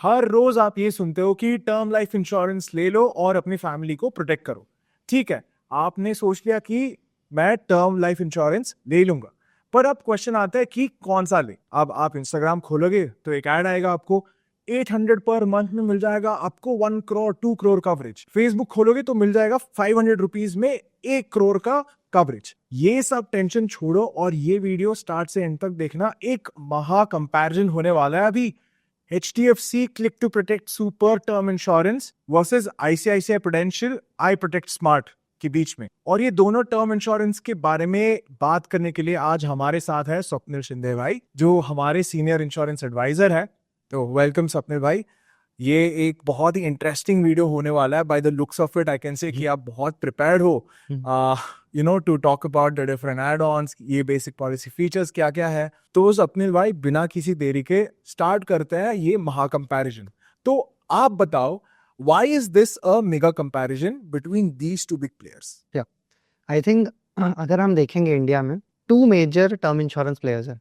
हर रोज आप ये सुनते हो कि टर्म लाइफ इंश्योरेंस ले लो और अपनी फैमिली को प्रोटेक्ट करो। ठीक है, आपने सोच लिया कि मैं टर्म लाइफ इंश्योरेंस ले लूंगा, पर अब क्वेश्चन आता है कि कौन सा ले। अब आप इंस्टाग्राम खोलोगे तो एक ऐड आएगा, आपको 800 पर मंथ में मिल जाएगा आपको 1 करोड़ 2 करोड़ कवरेज। फेसबुक खोलोगे तो मिल जाएगा 500 रुपीज में 1 करोड़ का कवरेज। ये सब टेंशन छोड़ो और ये वीडियो स्टार्ट से एंड तक देखना। एक महा कंपैरिजन होने वाला है अभी HDFC Click to Protect Super Term Insurance versus ICICI Prudential I Protect Smart के बीच में। और ये दोनों टर्म इंश्योरेंस के बारे में बात करने के लिए आज हमारे साथ है स्वप्निल शिंदे भाई, जो हमारे सीनियर इंश्योरेंस एडवाइजर है। तो वेलकम स्वप्निल भाई। ये एक बहुत ही इंटरेस्टिंग वीडियो होने वाला है। By the looks of it I can say कि आप बहुत प्रिपेयर्ड हो to talk about the different add ons, ये बेसिक पॉलिसी फीचर्स क्या क्या है। तो स्वप्निल भाई, बिना किसी देरी के स्टार्ट करते हैं ये महा कंपैरिजन। तो आप बताओ, why is this a mega comparison between these two big players? I think अगर हम देखेंगे इंडिया में 2 मेजर टर्म इंश्योरेंस प्लेयर्स हैं,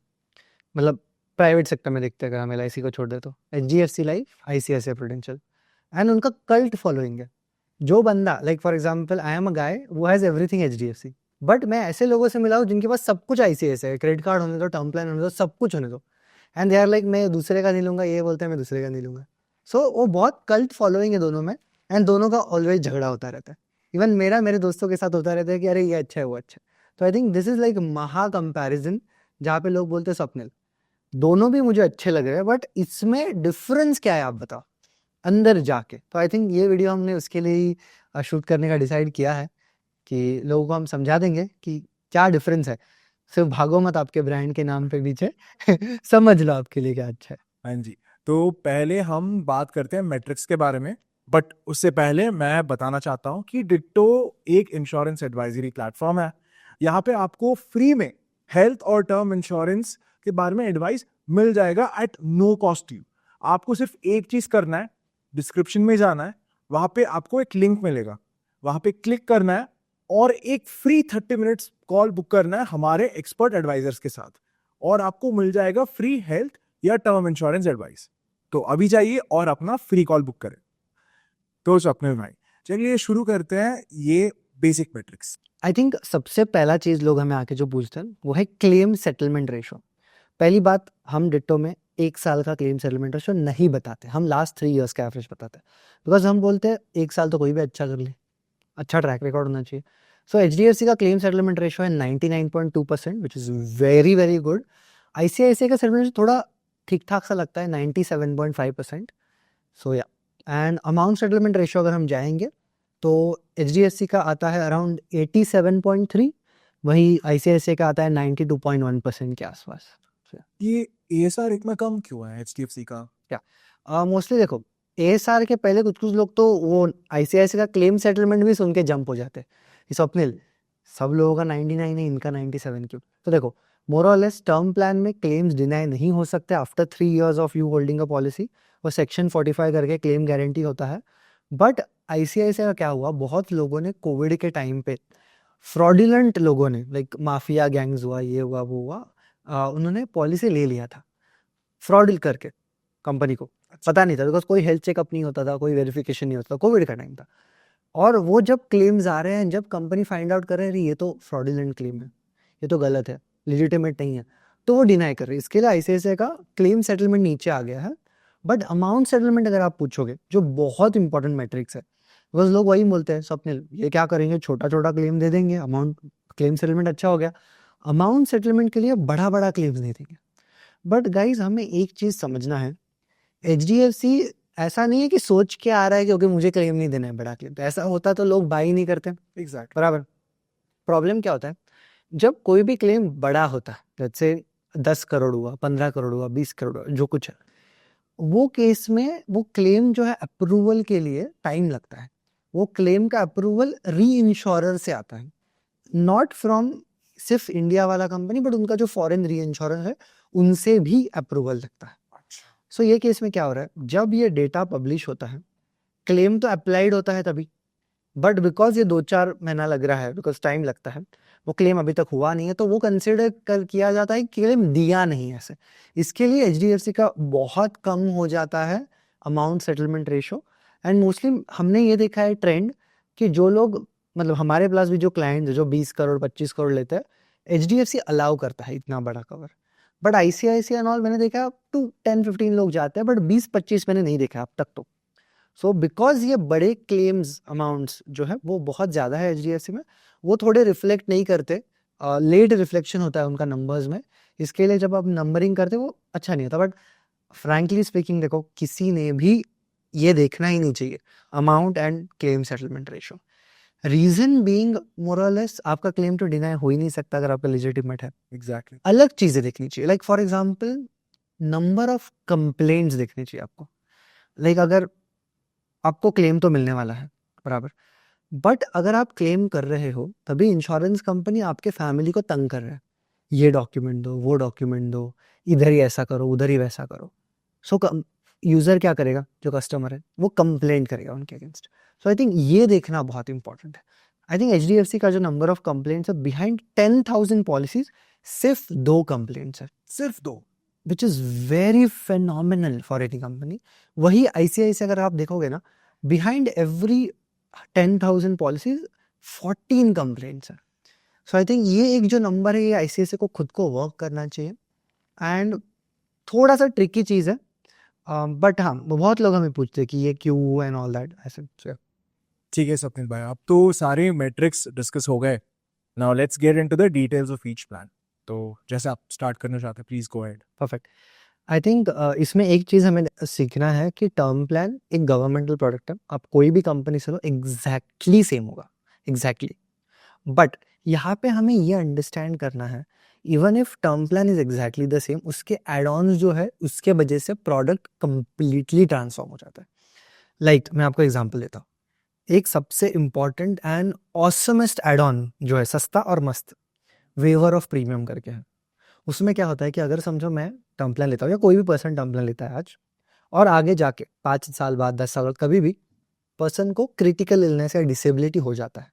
मतलब प्राइवेट सेक्टर में देखते हैं, अगर हम LIC को छोड़ दे तो HDFC life, ICICI prudential, and उनका कल्ट फॉलोइंग है। जो बंदा, like for example I am a guy वो हैज एवरीथिंग HDFC, बट मैं ऐसे लोगों से मिला हूं जिनके पास सब कुछ ICICI है, क्रेडिट कार्ड होने दो, टर्म प्लान होने दो, सब कुछ होने दो, एंड दे आर लाइक मैं दूसरे का नहीं लूंगा, ये बोलते हैं मैं दूसरे का नहीं लूंगा। सो वो बहुत कल्ट फॉलोइंग है दोनों में, एंड दोनों का ऑलवेज झगड़ा होता रहता है। इवन मेरे दोस्तों के साथ होता रहता है कि अरे ये अच्छा है वो अच्छा है। तो I think this is like महा कंपैरिजन, जहाँ पे लोग बोलते हैं स्वप्निल दोनों भी मुझे अच्छे लग रहे हैं, बट इसमें डिफरेंस क्या है आप बताओ अंदर जाके। तो आई थिंक ये वीडियो हमने उसके लिए ही शूट करने का डिसाइड किया है कि लोगों को हम समझा देंगे कि क्या डिफरेंस है। सिर्फ भागो मत आपके ब्रांड के नाम पे पीछे समझ लो आपके लिए क्या अच्छा है। हाँ जी, तो पहले हम बात करते हैं मैट्रिक्स के बारे में, बट उससे पहले मैं बताना चाहता हूँ कि डिट्टो एक इंश्योरेंस एडवाइजरी प्लेटफॉर्म है। यहाँ पे आपको फ्री में हेल्थ और टर्म इंश्योरेंस के बारे में एडवाइस मिल जाएगा एट नो कॉस्ट यू। आपको सिर्फ एक चीज करना है, डिस्क्रिप्शन में जाना है, वहां पे आपको एक लिंक मिलेगा, वहां पे क्लिक करना है और एक फ्री 30 मिनट्स कॉल बुक करना है हमारे एक्सपर्ट एडवाइजर्स के साथ, और आपको मिल जाएगा फ्री हेल्थ या टर्म इंश्योरेंस एडवाइस। तो अभी जाइए और अपना फ्री कॉल बुक करें। तो स्वप्निल भाई, चलिए शुरू करते हैं ये बेसिक मैट्रिक्स। आई थिंक सबसे पहला चीज लोग हमें आके जो पूछते हैं वो है क्लेम सेटलमेंट रेशो। पहली बात, हम डिट्टो में 1 साल का क्लेम सेटलमेंट रेशो नहीं बताते, हम लास्ट 3 इयर्स का एवरेज बताते हैं, बिकॉज हम बोलते हैं 1 साल तो कोई भी अच्छा कर ले, अच्छा ट्रैक रिकॉर्ड होना चाहिए। सो HDFC का क्लेम सेटलमेंट रेशो है 99.2%, which is very very good. ICICI का सेटलमेंट थोड़ा ठीक ठाक सा लगता है, 97.5%। सो या, एंड अमाउंट सेटलमेंट रेशो अगर हम जाएंगे तो HDFC का आता है अराउंड 87.3, वही ICICI का आता है 92.1% के आसपास। ये ASR इतना कम क्यों है HDFC का? क्या मोस्टली देखो, ASR के पहले कुछ लोग तो वो ICICI का क्लेम सेटलमेंट भी सुन के जंप हो जाते हैं। स्वप्निल सब लोगों का 99 है, इनका 97 क्यों? तो देखो, मोर और लेस टर्म प्लान में क्लेम्स डिनाई नहीं हो सकते after 3 years of you holding a policy, और सेक्शन 45 करके क्लेम गारंटी होता है। बट ICICI का क्या हुआ, बहुत लोगों ने कोविड के टाइम पे, फ्रॉडुलेंट लोगों ने, लाइक माफिया गैंग्स हुआ, ये हुआ वो हुआ, उन्होंने पॉलिसी ले लिया था फ्रॉड करके। कंपनी को पता नहीं था, बिकॉज कोई हेल्थ चेकअप नहीं होता था, कोई वेरिफिकेशन नहीं होता था, कोविड का टाइम था। और वो जब क्लेम्स आ रहे हैं, जब कंपनी फाइंड आउट कर रहे हैं ये तो फ्रॉडुलेंट क्लेम है, ये तो गलत है, लेजिटिमेट नहीं है, तो वो डिनाई कर रही है। इसके लिए ICICI का क्लेम सेटलमेंट नीचे आ गया है। बट अमाउंट सेटलमेंट अगर आप पूछोगे, जो बहुत इंपॉर्टेंट मैट्रिक्स है, बिकॉज लोग वही बोलते हैं स्वप्निल ये क्या करेंगे, छोटा छोटा क्लेम दे देंगे, अमाउंट क्लेम सेटलमेंट अच्छा हो गया। अमाउंट सेटलमेंट के लिए बड़ा बड़ा क्लेम्स नहीं देंगे। बट गाइज हमें एक चीज समझना है, HDFC ऐसा नहीं है कि सोच के आ रहा है क्योंकि मुझे क्लेम नहीं देना है बड़ा क्लेम, तो ऐसा होता तो लोग बाई नहीं करते। एग्जैक्ट। बराबर। प्रॉब्लम क्या होता है, जब कोई भी क्लेम बड़ा होता है, जैसे 10 करोड़ हुआ, 15 करोड़ हुआ, 20 करोड़ हुआ, जो कुछ है, वो केस में वो क्लेम जो है अप्रूवल के लिए टाइम लगता है। वो क्लेम का अप्रूवल री इंश्योरर से आता है, नॉट फ्रॉम सिर्फ इंडिया वाला कंपनी, बट उनका जो फॉरेन री इंश्योरर है उनसे भी अप्रूवल लगता है। सो ये केस में क्या हो रहा है, जब ये डेटा पब्लिश होता है, क्लेम तो अप्लाइड होता है तभी, बट बिकॉज ये 2-4 महीना लग रहा है, बिकॉज टाइम लगता है, वो क्लेम अभी तक हुआ नहीं है, तो वो कंसिडर कर किया जाता है कि क्लेम दिया नहीं है ऐसे। इसके लिए HDFC का बहुत कम हो जाता है amount settlement ratio. And mostly हमने ये देखा है ट्रेंड कि जो लोग मतलब हमारे पास भी जो क्लाइंट है जो 20 करोड़ 25 करोड़ लेते हैं, HDFC अलाउ करता है इतना बड़ा cover. But ICICI and all मैंने देखा अप टू 10-15 लोग जाते हैं, बट 20-25 मैंने नहीं देखा अब तक तो। सो बिकॉज ये बड़े क्लेम्स अमाउंट्स जो है वो बहुत ज़्यादा है HDFC में, वो थोड़े रिफ्लेक्ट नहीं करते, लेट रिफ्लेक्शन होता है उनका नंबर्स में। इसके लिए जब आप नंबरिंग करते वो अच्छा नहीं होता। बट फ्रैंकली स्पीकिंग देखो, किसी ने भी ये देखना ही नहीं चाहिए amount and claim settlement ratio. Reason being more less आपका क्लेम तो डिनाई हो ही नहीं सकता अगर आपका लेजिटिमेट है। एग्जैक्टली। अलग चीजें देखनी चाहिए, like for example number of complaints देखनी चाहिए आपको। लाइक अगर आपको क्लेम तो मिलने वाला है बराबर, बट अगर आप क्लेम कर रहे हो तभी इंश्योरेंस कंपनी आपके फैमिली को तंग कर रहा है, ये डॉक्यूमेंट दो वो डॉक्यूमेंट दो, इधर ही ऐसा करो उधर ही वैसा करो। सो यूजर क्या करेगा, जो कस्टमर है वो कंप्लेंट करेगा उनके अगेंस्ट। सो आई थिंक ये देखना बहुत इंपॉर्टेंट है। आई थिंक HDFC का जो नंबर ऑफ कंप्लेंट्स है बिहाइंड 10,000 पॉलिसीज सिर्फ 2 कंप्लेंट्स है, सिर्फ 2। Which is very phenomenal for any company. वही ICICI अगर आप देखोगे ना, बिहाइंड एवरी 10,000 पॉलिसीज 14 कंप्लेंट्स है। सो आई थिंक ये एक जो नंबर है ये ICICI को खुद को वर्क करना चाहिए। एंड थोड़ा सा ट्रिकी चीज़ है, बट हाँ बहुत लोग हमें पूछते हैं कि ये क्यों एंड ऑल दैट ऐसे। ठीक है स्वप्निल भाई, अब तो सारे मैट्रिक्स डिस्कस हो गए। Now let's get into the details of each plan. तो जैसे आप स्टार्ट करना चाहते हैं, please go ahead. Perfect. I think इसमें एक चीज़ हमें सीखना है कि टर्म प्लान एक गवर्नमेंटल प्रोडक्ट है, आप कोई भी कंपनी से लो एग्जैक्टली सेम होगा, एग्जैक्टली। बट यहाँ पे हमें ये अंडरस्टैंड करना है, even if term plan is exactly the same, उसके एड ऑन्स जो है उसके वजह से प्रोडक्ट कंप्लीटली ट्रांसफॉर्म हो जाता है। लाइक मैं आपको एग्जांपल देता हूँ, एक सबसे इंपॉर्टेंट एंड ऑसमेस्ट एड ऑन जो है सस्ता और मस्त, वेवर ऑफ प्रीमियम करके है। उसमें क्या होता है कि अगर समझो मैं टर्म प्लान लेता हूँ या कोई भी पर्सन टर्म प्लान लेता है आज, और आगे जाके 5 साल बाद 10 साल बाद कभी भी पर्सन को क्रिटिकल इलनेस या डिसेबिलिटी हो जाता है,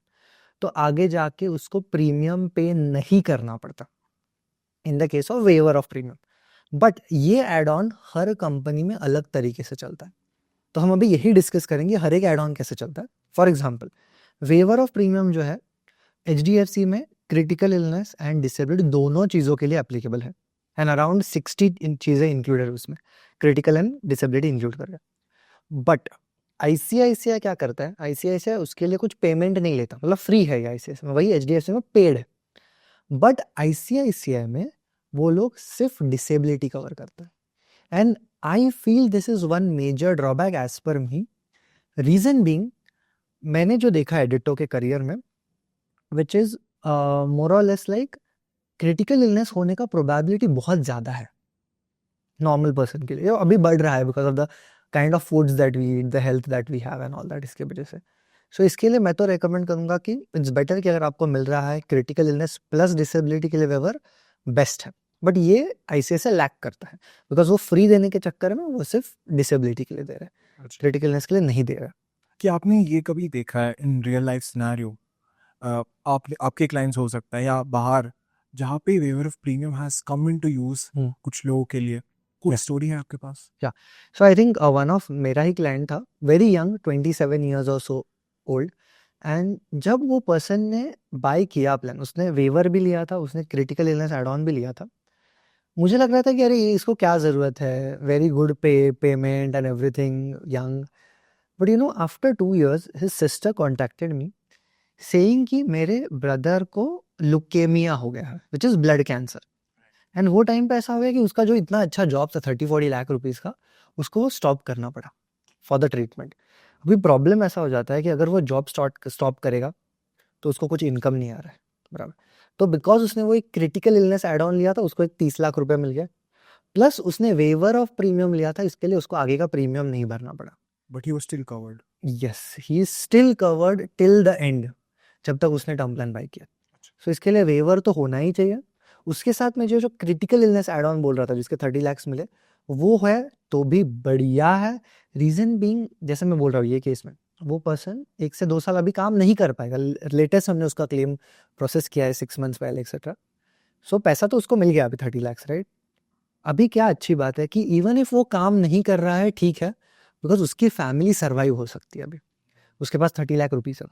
तो आगे जाके उसको प्रीमियम पे नहीं करना पड़ता in the case of waiver of premium. But ये एड ऑन हर कंपनी में अलग तरीके से चलता है, तो हम अभी यही डिस्कस करेंगे हर एक एड ऑन कैसे चलता है। For example waiver of premium जो है HDFC में क्रिटिकल इलनेस एंड डिसेबिलिटी दोनों चीज़ों के लिए एप्लीकेबल है, एंड अराउंड 60 चीज़ें इंक्लूड है उसमें, क्रिटिकल एंड डिसेबिलिटी इंक्लूड कर रहा है। बट ICICI क्या करता है, ICICI उसके लिए कुछ पेमेंट नहीं लेता, मतलब फ्री है ये ICICI में, वही HDFC में पेड है। बट ICICI में वो लोग सिर्फ डिसेबिलिटी कवर करता है, and I feel this is one major drawback as per me. Reason being, मैंने जो देखा है डिट्टो के करियर में, विच इज मोर और लेस लाइक क्रिटिकल इलनेस होने का प्रोबेबिलिटी बहुत ज़्यादा है नॉर्मल पर्सन के लिए, जो अभी बढ़ रहा है because of the kind of foods that we eat, the health that we have and all that, इसके वजह से। सो इसके लिए मैं तो रेकमेंड करूंगा कि इट्स बेटर कि अगर आपको मिल रहा है क्रिटिकल इलनेस प्लस डिसेबिलिटी के लिए वेवर, बेस्ट है। बट ये ICICI लैक करता है बिकॉज वो फ्री देने के चक्कर में वो सिर्फ डिसेबिलिटी के लिए दे रहा है, क्रिटिकल इलनेस के लिए नहीं दे रहा है। कि आपने ये कभी देखा है इन रियल लाइफ सिनेरियो, आपके क्लाइंट्स हो सकता है या बाहर, जहाँ पे waiver of premium has come into use कुछ लोगों के लिए, कोई स्टोरी है आपके पास? So I think one of मेरा ही क्लाइंट था, वेरी यंग, 27 ईयर्स और सो ओल्ड। एंड जब वो पर्सन ने बाय किया प्लान, उसने वेवर भी लिया था, उसने क्रिटिकल इलनेस एड ऑन भी लिया था, मुझे लग रहा था कि अरे ये इसको क्या ज़रूरत है, very good payment and everything, young. But you know after 2 years his sister contacted me saying कि मेरे ब्रदर को लुकेमिया हो गया है, which is blood cancer. And वो टाइम पे ऐसा हो गया कि उसका जो इतना अच्छा जॉब था 30-40 लाख रुपीज़ का, उसको वो स्टॉप करना पड़ा फॉर द ट्रीटमेंट। अभी प्रॉब्लम ऐसा हो जाता है कि अगर वो जॉब स्टॉप करेगा तो उसको कुछ इनकम नहीं आ रहा है बराबर। तो बिकॉज उसने वो एक क्रिटिकल इलनेस एड ऑन लिया था, उसको एक 30 लाख रुपए मिल गया, प्लस उसने वेवर ऑफ प्रीमियम लिया था, इसके लिए उसको आगे का प्रीमियम नहीं भरना पड़ा। But he was still covered. Yes, he is still covered till the end, जब तक उसने टर्म प्लान बाय किया। सो इसके लिए वेवर तो होना ही चाहिए। उसके साथ में जो क्रिटिकल इलनेस एड ऑन बोल रहा था जिसके 30 लाख मिले, वो है तो भी बढ़िया है। रीजन बीइंग, जैसे मैं बोल रहा हूँ ये केस में वो पर्सन 1 से 2 साल अभी काम नहीं कर पाएगा, लेटेस्ट हमने उसका क्लेम प्रोसेस किया है 6 months पहले एक्सेट्रा। सो पैसा तो उसको मिल गया अभी 30 लाख, राइट। अभी क्या अच्छी बात है कि इवन इफ वो काम नहीं कर रहा है, ठीक है, बिकॉज उसकी फैमिली सर्वाइव हो सकती है अभी, उसके पास 30 लाख रुपीज है।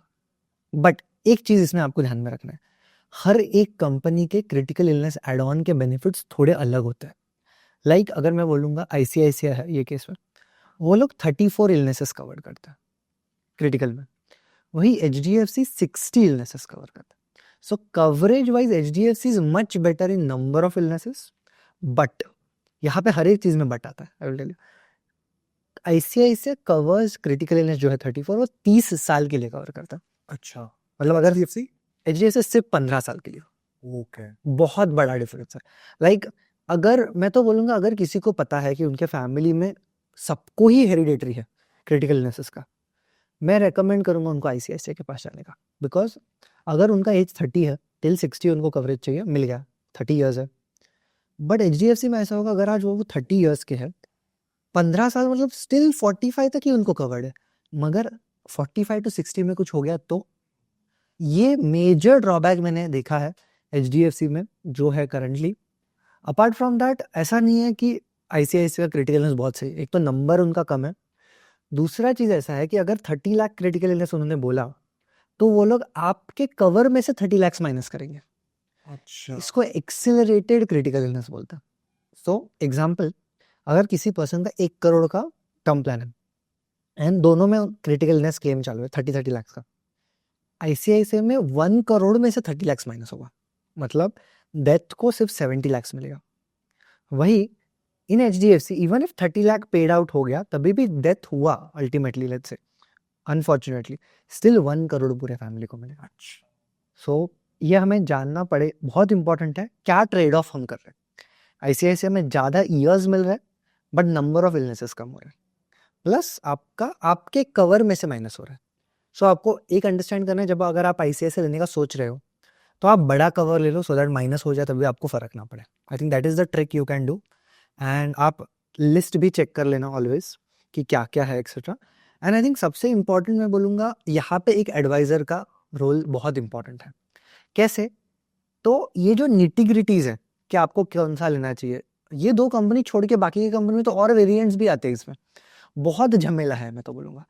बट एक चीज इसमें आपको ध्यान में रखना है, हर एक कंपनी के क्रिटिकल इलनेस एड ऑन के बेनिफिट्स थोड़े अलग होते हैं। लाइक अगर मैं बोलूँगा ICICI है ये केस में, वो लोग 34 इलनेसेस कवर करते हैं क्रिटिकल में, वही HDFC 60 इलनेसेस कवर करता है। So coverage wise HDFC is much better in number of illnesses, but यहाँ पे हर एक चीज में बट आता है। I will tell you, ICICI covers critical illness जो है 34, वो 30 साल के लिए कवर करता है। अच्छा, मतलब अगर CFC HDFC सिर्फ 15 साल के लिए, ओके, बहुत बड़ा डिफरेंस है। लाइक अगर मैं तो बोलूँगा, अगर किसी को पता है कि उनके फैमिली में सबको ही हेरिडेटरी है क्रिटिकल इलनेसेस का, मैं रेकमेंड करूँगा उनको ICICI के पास जाने का। बिकॉज अगर उनका एज 30 है, टिल 60 उनको कवरेज चाहिए, मिल गया, 30 ईयर्स है। बट HDFC में ऐसा होगा, अगर आज वो 30 ईयर्स के हैं, 15 साल मतलब स्टिल 45 तक ही उनको कवर्ड है, मगर 45 टू 60 में कुछ हो गया तो ये मेजर ड्रॉबैक मैंने देखा है HDFC में जो है करंटली। अपार्ट फ्रॉम दैट ऐसा नहीं है कि ICICI का क्रिटिकल इलनेस बहुत सही, एक तो नंबर उनका कम है, दूसरा चीज ऐसा है कि अगर 30 लाख क्रिटिकल इलनेस उन्होंने बोला तो वो लोग आपके कवर में से 30 लाख माइनस करेंगे। अच्छा, इसको एक्सिलरेटेड क्रिटिकल इलनेस बोलते हैं। सो एग्जाम्पल, अगर किसी पर्सन का 1 करोड़ का टर्म प्लान है एंड दोनों में क्रिटिकल इलनेस क्लेम चालू है 30 लाख का, ICICI में 1 करोड़ में से 30 लाख माइनस होगा, मतलब डेथ को सिर्फ 70 लाख मिलेगा। वही इन HDFC even if 30 lakh paid out हो गया, तभी भी डेथ हुआ ultimately, let's say unfortunately, still 1 crore पूरे फैमिली को मिलेगा। अच्छा, सो ये हमें जानना पड़े, बहुत इंपॉर्टेंट है क्या ट्रेड ऑफ हम कर रहे हैं। ICICI में ज़्यादा ईयर्स मिल रहा है बट नंबर ऑफ इलनेसेस कम हो रहा है, प्लस आपका आपके कवर में से माइनस हो रहा है। सो आपको एक अंडरस्टैंड करना है, जब अगर आप ICICI लेने का सोच रहे हो तो आप बड़ा कवर ले लो सो दैट माइनस हो जाए तभी आपको फर्क ना पड़े। आई think that is the trick you can do. And आप लिस्ट भी चेक कर लेना ऑलवेज कि क्या क्या है एक्सेट्रा। एंड आई थिंक सबसे इंपॉर्टेंट मैं बोलूँगा, यहाँ पे एक एडवाइजर का रोल बहुत इंपॉर्टेंट है। कैसे? तो ये जो निटिग्रिटीज है कि आपको कौन सा लेना चाहिए, ये 2 कंपनी छोड़ के बाकी की कंपनी में तो और वेरिएंट्स भी आते हैं, इसमें बहुत झमेला है। मैं तो बोलूँगा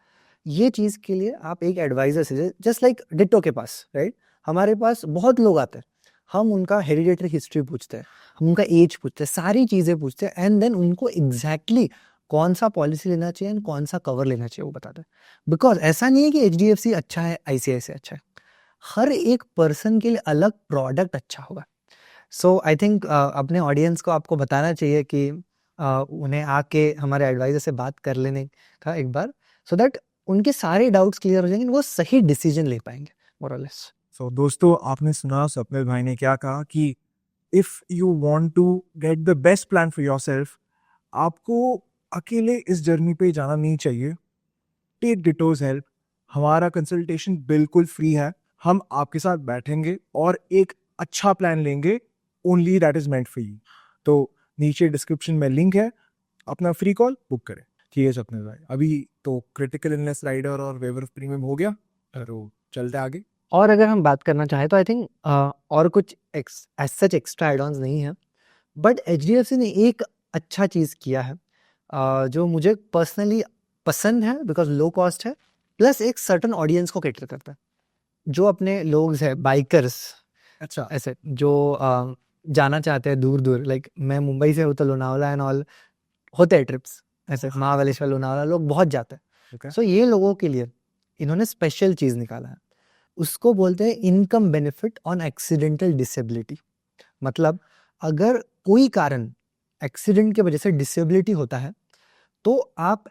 ये चीज़ के लिए आप एक एडवाइजर से, जस्ट लाइक डिट्टो के पास, राइट, हमारे पास बहुत लोग आते हैं, हम उनका हेरिडेटरी हिस्ट्री पूछते हैं, हम उनका एज पूछते हैं, सारी चीज़ें पूछते हैं, एंड देन उनको एग्जैक्टली कौन सा पॉलिसी लेना चाहिए एंड कौन सा कवर लेना चाहिए वो बताते हैं। बिकॉज ऐसा नहीं है कि HDFC अच्छा है, ICICI अच्छा है, हर एक पर्सन के लिए अलग प्रोडक्ट अच्छा होगा। सो आई थिंक अपने ऑडियंस को आपको बताना चाहिए कि उन्हें आके हमारे एडवाइजर से बात कर लेने का एक बार, सो दैट उनके सारे डाउट्स क्लियर हो जाएंगे, वो सही डिसीजन ले पाएंगे मोर और लेस। सो दोस्तों, आपने सुना स्वप्निल भाई ने क्या कहा कि if you want to get the best plan for yourself, आपको अकेले इस जर्नी पे जाना नहीं चाहिए। Take Ditto's help. हमारा कंसल्टेशन बिल्कुल फ्री है। हम आपके साथ बैठेंगे और एक अच्छा प्लान लेंगे, only that is meant for you. तो नीचे डिस्क्रिप्शन में लिंक है, अपना फ्री कॉल बुक करें। ठीक है स्वप्निल भाई, अभी तो क्रिटिकल इलनेस राइडर और वेवर ऑफ प्रीमियम हो गया, तो चलते आगे। और अगर हम बात करना चाहें तो आई थिंक और कुछ as such extra add ons नहीं है, बट HDFC ने एक अच्छा चीज़ किया है जो मुझे पर्सनली पसंद है, बिकॉज लो कॉस्ट है, प्लस एक सर्टन ऑडियंस को कैटर करता है, जो अपने लोग हैं बाइकर्स, अच्छा, ऐसे जो जाना चाहते हैं दूर दूर, लाइक मैं मुंबई से हूँ तो लोनावाला एंड ऑल होते हैं ट्रिप्स, ऐसे महाबलेश्वर लोनावाला लोग बहुत जाते हैं। ओके, सो ये लोगों के लिए इन्होंने स्पेशल चीज़ निकाला है, उसको बोलते हैं income benefit on accidental disability. मतलब अगर कोई कारण एक्सीडेंट की वजह से डिसेबिलिटी होता है तो आप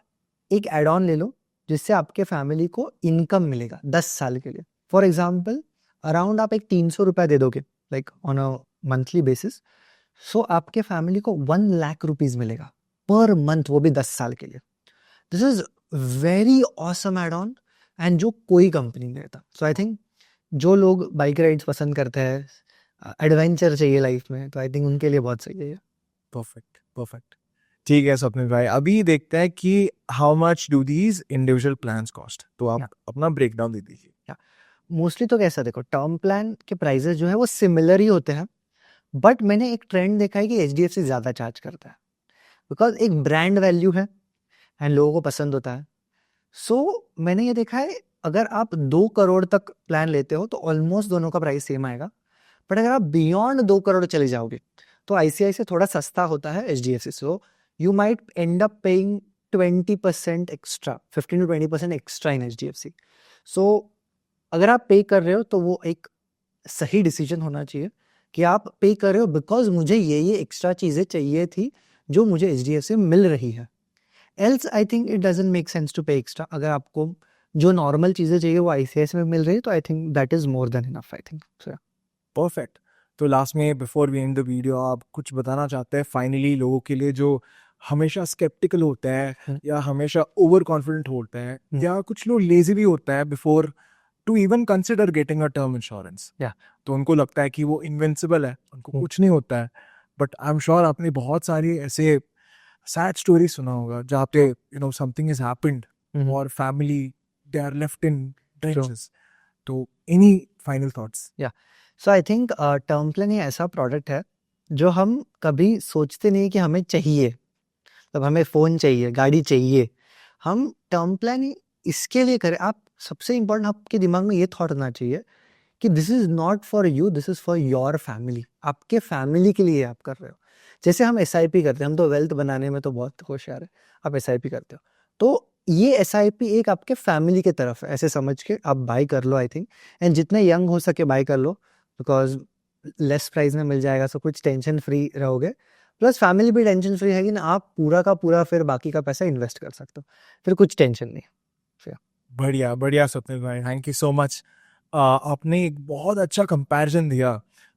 एक एड ऑन ले लो जिससे आपके फैमिली को इनकम मिलेगा 10 साल के लिए। फॉर एग्जाम्पल अराउंड आप एक 300 रुपया दे दोगे like on a monthly basis, so आपके फैमिली को 1 लाख रुपीज मिलेगा पर मंथ, वो भी 10 साल के लिए। This is very awesome add on and जो कोई कंपनी नहीं देता। सो आई थिंक जो लोग बाइक राइड्स पसंद करते हैं, एडवेंचर चाहिए लाइफ में, तो आई थिंक उनके लिए बहुत सही है ये। Perfect perfect. ठीक है स्वप्निल भाई, अभी देखते हैं कि how much do these individual plans cost. तो आप Yeah. अपना ब्रेकडाउन दे दीजिए। मोस्टली तो कैसा, देखो टर्म प्लान के प्राइजेस जो है वो सिमिलर ही होते हैं, बट मैंने एक ट्रेंड देखा है कि HDFC ज़्यादा चार्ज करता है, बिकॉज एक ब्रांड वैल्यू है, एंड लोगों को पसंद होता है। सो मैंने ये देखा है, अगर आप 2 करोड़ तक प्लान लेते हो तो ऑलमोस्ट दोनों का प्राइस सेम आएगा। बट अगर आप बियॉन्ड 2 करोड़ चले जाओगे तो आईसीआई से थोड़ा सस्ता होता है HDFC. So you might end up paying 20% extra, 15 to 20% extra in HDFC. So अगर आप पे कर रहे हो तो वो एक सही डिसीजन होना चाहिए कि आप पे कर रहे हो बिकॉज मुझे ये एक्स्ट्रा चीज़ें चाहिए थी जो मुझे एचडीएफसी में मिल रही है। Else I think it doesn't make sense to pay extra. अगर आपको जो नॉर्मल चीज़ें चाहिए वो आईसीआईसी में मिल रही है तो I think that is more than enough, I think. Perfect. तो लास्ट में before we end the video आप कुछ बताना चाहते हैं फाइनली लोगों के लिए जो हमेशा स्केप्टिकल होता है या हमेशा ओवर कॉन्फिडेंट होता है या कुछ लोग लेजी भी होता है before to even consider getting a term insurance, Yeah. तो उनको लगता है कि वो इनविंसिबल है, उनको कुछ नहीं होता है। बट आई एम श्योर आपने बहुत सारी ऐसे सैड स्टोरी सुना होगा जहाँ पे समथिंग इज हैपेंड और family they are left in trenches. तो any final thoughts? So I think term plan ये ऐसा प्रोडक्ट है जो हम कभी सोचते नहीं कि हमें चाहिए। तब हमें फ़ोन चाहिए, गाड़ी चाहिए, हम टर्म प्लान इसके लिए करें। आप सबसे इम्पोर्टेंट आपके दिमाग में ये थॉट होना चाहिए कि this is not for you, this is for your family. आपके फैमिली के लिए आप कर रहे हो। जैसे हम एसआईपी करते हैं, हम तो वेल्थ बनाने में तो बहुत होशियार है, आप एसआईपी करते हो तो ये एसआईपी एक आपके फैमिली की तरफ है, ऐसे समझ के आप बाई कर लो आई थिंक। एंड जितने यंग हो सके बाई कर लो बिकॉज लेस प्राइस में मिल जाएगा, सो कुछ टेंशन फ्री रहोगे। प्लस फैमिली भी टेंशन फ्री है कि ना, आप पूरा का पूरा फिर बाकी का पैसा इन्वेस्ट कर सकते हो, फिर कुछ टेंशन नहीं। बढ़िया बढ़िया स्वप्निल भाई, थैंक यू सो मच। आपने एक बहुत अच्छा कंपैरिजन दिया,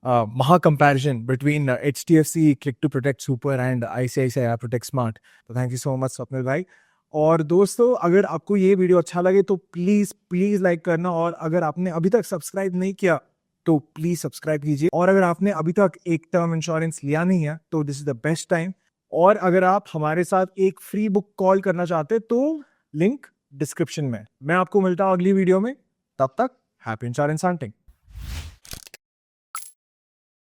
महा comparison between HDFC click to protect super and ICICI protect smart. तो thank you so much Swapnil भाई। और दोस्तों अगर आपको ये वीडियो अच्छा लगे तो प्लीज़ प्लीज़ लाइक करना, और अगर आपने अभी तक सब्सक्राइब नहीं किया तो प्लीज़ सब्सक्राइब कीजिए। और अगर आपने अभी तक एक टर्म इंश्योरेंस लिया नहीं है तो this is the best time. और अगर आप हमारे साथ एक फ्री बुक कॉल करना चाहते हैं तो लिंक डिस्क्रिप्शन में। मैं आपको मिलता हूँ अगली वीडियो में, तब तक हैप्पी इंश्योरेंस हंटिंग।